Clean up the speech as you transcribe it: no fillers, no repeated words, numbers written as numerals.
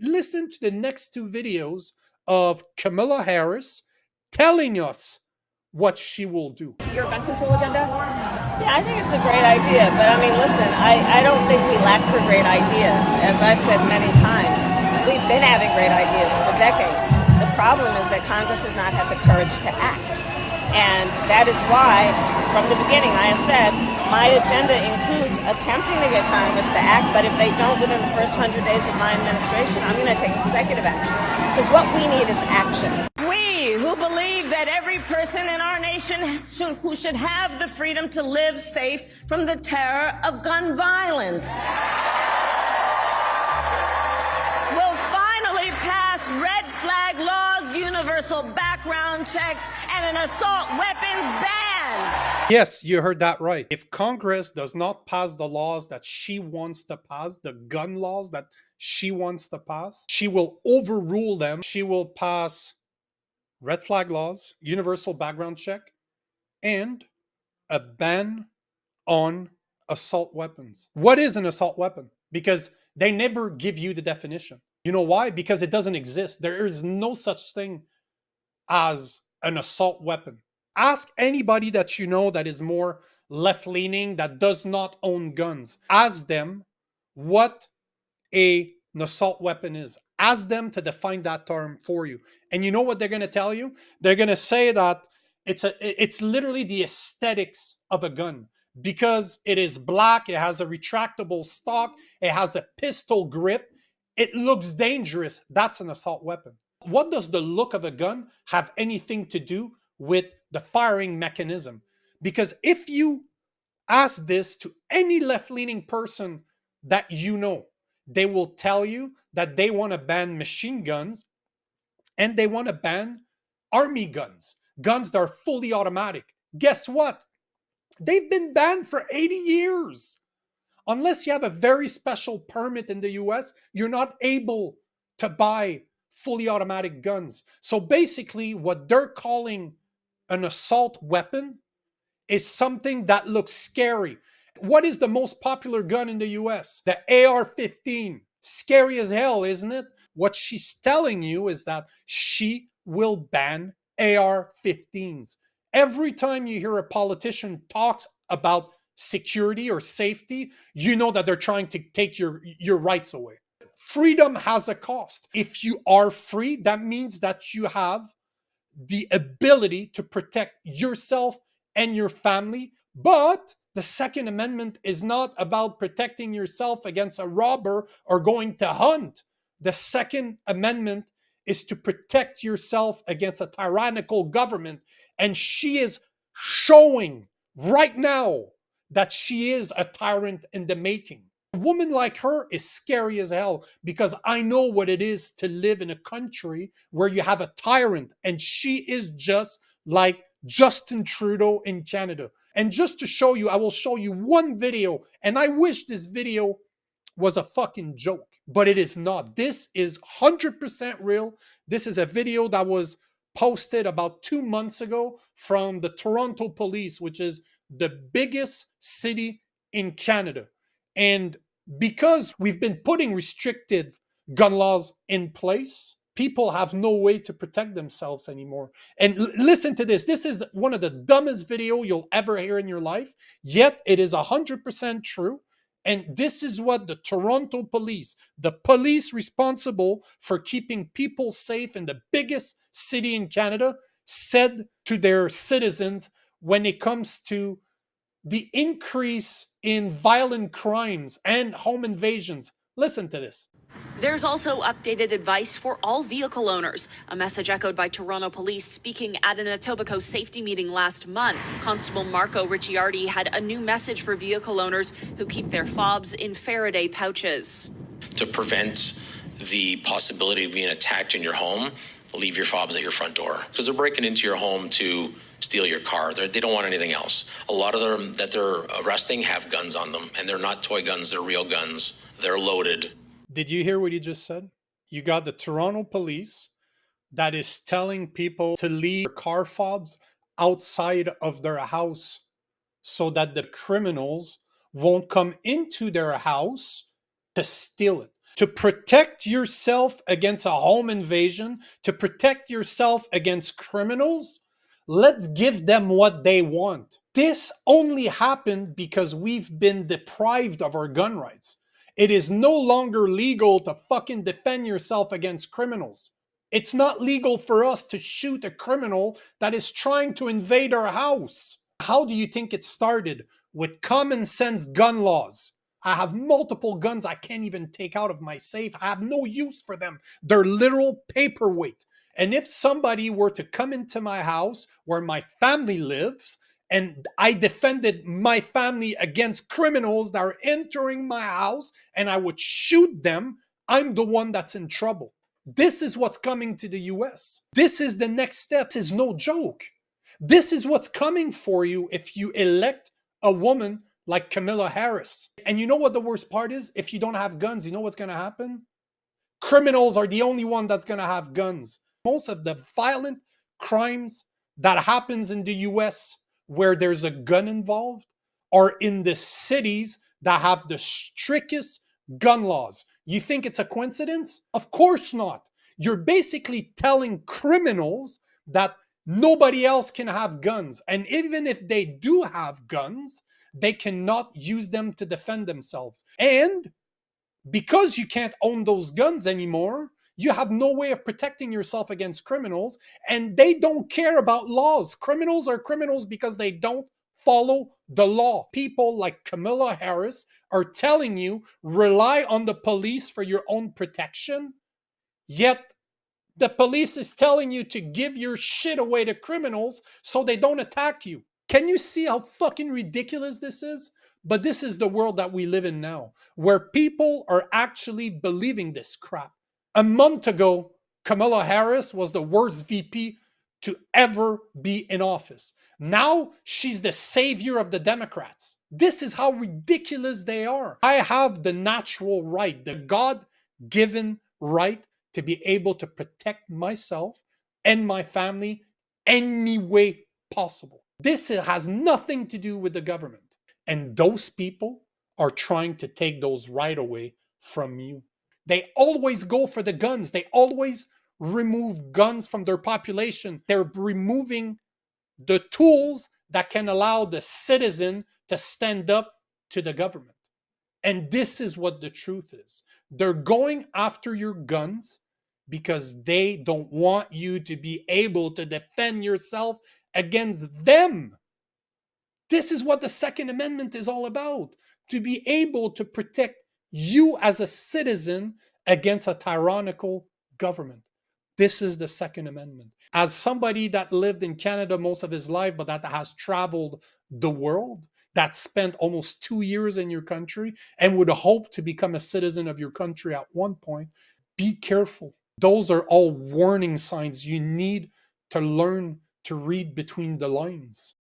listen to the next two videos of Kamala Harris telling us what she will do. Your gun control agenda? Yeah, I think it's a great idea, but I mean, listen, I don't think we lack for great ideas. As I've said many times, we've been having great ideas for decades. The problem is that Congress has not had the courage to act. And that is why, from the beginning, I have said, my agenda includes attempting to get Congress to act, but if they don't within the first 100 days of my administration, I'm going to take executive action. Because what we need is action. We who believe that every person in our nation who should have the freedom to live safe from the terror of gun violence will finally pass red flag laws, universal background checks, and an assault weapons ban. Yes, you heard that right. If Congress does not pass the laws that she wants to pass, the gun laws that she wants to pass, she will overrule them. She will pass red flag laws, universal background check, and a ban on assault weapons. What is an assault weapon? Because they never give you the definition. You know why? Because it doesn't exist. There is no such thing as an assault weapon. Ask anybody that you know that is more left-leaning, that does not own guns. Ask them what an assault weapon is. Ask them to define that term for you. And you know what they're going to tell you? They're going to say that it's literally the aesthetics of a gun. Because it is black, it has a retractable stock, it has a pistol grip, it looks dangerous. That's an assault weapon. What does the look of a gun have anything to do with the firing mechanism? Because if you ask this to any left-leaning person that you know, they will tell you that they want to ban machine guns and they want to ban army guns, guns that are fully automatic. Guess what? They've been banned for 80 years. Unless you have a very special permit in the US, you're not able to buy fully automatic guns. So basically, what they're calling an assault weapon is something that looks scary. What is the most popular gun in the US? The AR-15. Scary as hell, isn't it? What she's telling you is that she will ban AR-15s. Every time you hear a politician talk about security or safety, you know that they're trying to take your rights away. Freedom has a cost. If you are free, that means that you have the ability to protect yourself and your family. But the Second Amendment is not about protecting yourself against a robber or going to hunt. The Second Amendment is to protect yourself against a tyrannical government. And she is showing right now that she is a tyrant in the making. A woman like her is scary as hell because I know what it is to live in a country where you have a tyrant, and she is just like Justin Trudeau in Canada. And just to show you, I will show you one video, and I wish this video was a fucking joke, but it is not. This is 100% real. This is a video that was posted about 2 months ago from the Toronto police, which is the biggest city in Canada. And because we've been putting restricted gun laws in place, people have no way to protect themselves anymore. And listen to this. This is one of the dumbest videos you'll ever hear in your life, yet it is 100% true. And this is what the Toronto police, the police responsible for keeping people safe in the biggest city in Canada, said to their citizens when it comes to the increase in violent crimes and home invasions. Listen to this. There's also updated advice for all vehicle owners, a message echoed by Toronto police speaking at an Etobicoke safety meeting last month. Constable Marco Ricciardi had a new message for vehicle owners who keep their fobs in Faraday pouches. To prevent the possibility of being attacked in your home, leave your fobs at your front door, because they're breaking into your home to steal your car. They don't want anything else. A lot of them that they're arresting have guns on them, and they're not toy guns, they're real guns. They're loaded. Did you hear what he just said? You got the Toronto police that is telling people to leave their car fobs outside of their house so that the criminals won't come into their house to steal it. To protect yourself against a home invasion, to protect yourself against criminals, let's give them what they want. This only happened because we've been deprived of our gun rights. It is no longer legal to fucking defend yourself against criminals. It's not legal for us to shoot a criminal that is trying to invade our house. How do you think it started? With common sense gun laws. I have multiple guns I can't even take out of my safe. I have no use for them. They're literal paperweight. And if somebody were to come into my house where my family lives and I defended my family against criminals that are entering my house and I would shoot them, I'm the one that's in trouble. This is what's coming to the US. This is the next step. This is no joke. This is what's coming for you if you elect a woman like Kamala Harris. And you know what the worst part is? If you don't have guns, you know what's going to happen? Criminals are the only one that's going to have guns. Most of the violent crimes that happens in the US where there's a gun involved are in the cities that have the strictest gun laws. You think it's a coincidence? Of course not. You're basically telling criminals that nobody else can have guns. And even if they do have guns, they cannot use them to defend themselves. And because you can't own those guns anymore, you have no way of protecting yourself against criminals, and they don't care about laws. Criminals are criminals because they don't follow the law. People like Kamala Harris are telling you rely on the police for your own protection, yet the police is telling you to give your shit away to criminals so they don't attack you. Can you see how fucking ridiculous this is? But this is the world that we live in now, where people are actually believing this crap. A month ago, Kamala Harris was the worst VP to ever be in office. Now she's the savior of the Democrats. This is how ridiculous they are. I have the natural right, the God-given right to be able to protect myself and my family any way possible. This has nothing to do with the government. And those people are trying to take those right away from you. They always go for the guns. They always remove guns from their population. They're removing the tools that can allow the citizen to stand up to the government. And this is what the truth is. They're going after your guns because they don't want you to be able to defend yourself against them. This is what the Second Amendment is all about, to be able to protect you as a citizen against a tyrannical government. This is the Second Amendment. As somebody that lived in Canada most of his life, but that has traveled the world, that spent almost 2 years in your country and would hope to become a citizen of your country at one point, be careful. Those are all warning signs. You need to learn to read between the lines.